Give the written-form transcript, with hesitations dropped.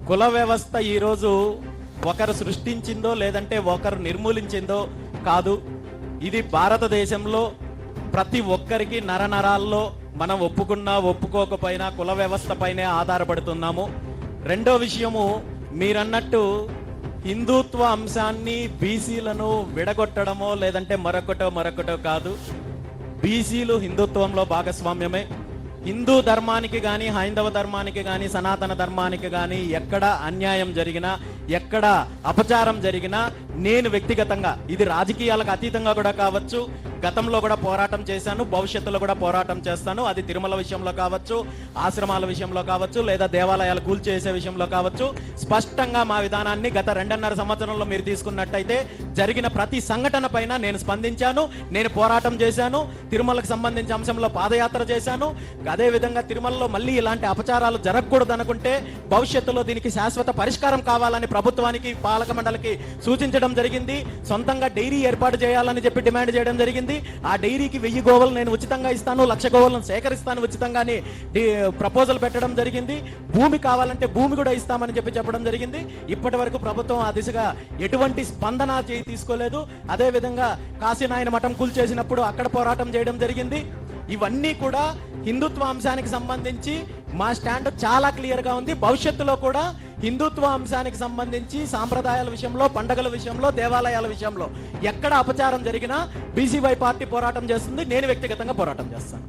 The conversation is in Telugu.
కుల వ్యవస్థ ఈరోజు ఒకరు సృష్టించిందో లేదంటే ఒకరు నిర్మూలించిందో కాదు. ఇది భారతదేశంలో ప్రతి ఒక్కరికి నరనరాల్లో మనం ఒప్పుకున్నా ఒప్పుకోకపోయినా కుల వ్యవస్థ పైనే ఆధారపడుతున్నాము. రెండో విషయము, మీరన్నట్టు హిందుత్వ అంశాన్ని బీసీలను విడగొట్టడమో లేదంటే మరొకటో కాదు. బీసీలు హిందుత్వంలో భాగస్వామ్యమే. హిందూ ధర్మానికి కానీ హైందవ ధర్మానికి కానీ సనాతన ధర్మానికి కానీ ఎక్కడ అన్యాయం జరిగినా ఎక్కడ అపచారం జరిగినా నేను వ్యక్తిగతంగా, ఇది రాజకీయాలకు అతీతంగా కూడా కావచ్చు, గతంలో కూడా పోరాటం చేశాను, భవిష్యత్తులో కూడా పోరాటం చేస్తాను. అది తిరుమల విషయంలో కావచ్చు, ఆశ్రమాల విషయంలో కావచ్చు, లేదా దేవాలయాలు కూల్చేసే విషయంలో కావచ్చు. స్పష్టంగా మా విధానాన్ని గత 2.5 సంవత్సరంలో మీరు తీసుకున్నట్టయితే జరిగిన ప్రతి సంఘటన పైన నేను స్పందించాను, నేను పోరాటం చేశాను. తిరుమలకు సంబంధించిన అంశంలో పాదయాత్ర చేశాను. అదేవిధంగా తిరుమలలో మళ్ళీ ఇలాంటి అపచారాలు జరగకూడదు అనుకుంటే భవిష్యత్తులో దీనికి శాశ్వత పరిష్కారం కావాలని ప్రభుత్వానికి పాలక మండలికి సూచించడం జరిగింది. సొంతంగా డైరీ ఏర్పాటు చేయాలని చెప్పి డిమాండ్ చేయడం జరిగింది. ఆ డైరీకి 1000 గోవులు నేను ఉచితంగా ఇస్తాను, 1,00,000 గోవులను సేకరిస్తాను ఉచితంగానే ప్రపోజల్ పెట్టడం జరిగింది. భూమి కావాలంటే భూమి కూడా ఇస్తామని చెప్పడం జరిగింది. ఇప్పటి వరకు ప్రభుత్వం ఆ దిశగా ఎటువంటి స్పందన తీసుకోలేదు. అదేవిధంగా కాశీనాయన మఠం కూల్చేసినప్పుడు అక్కడ పోరాటం చేయడం జరిగింది. ఇవన్నీ కూడా హిందుత్వ అంశానికి సంబంధించి మా స్టాండ్ చాలా క్లియర్ గా ఉంది. భవిష్యత్తులో కూడా హిందుత్వ అంశానికి సంబంధించి సాంప్రదాయాల విషయంలో, పండుగల విషయంలో, దేవాలయాల విషయంలో ఎక్కడ అపచారం జరిగినా బీసీవై పార్టీ పోరాటం చేస్తుంది. నేను వ్యక్తిగతంగా పోరాటం చేస్తాను.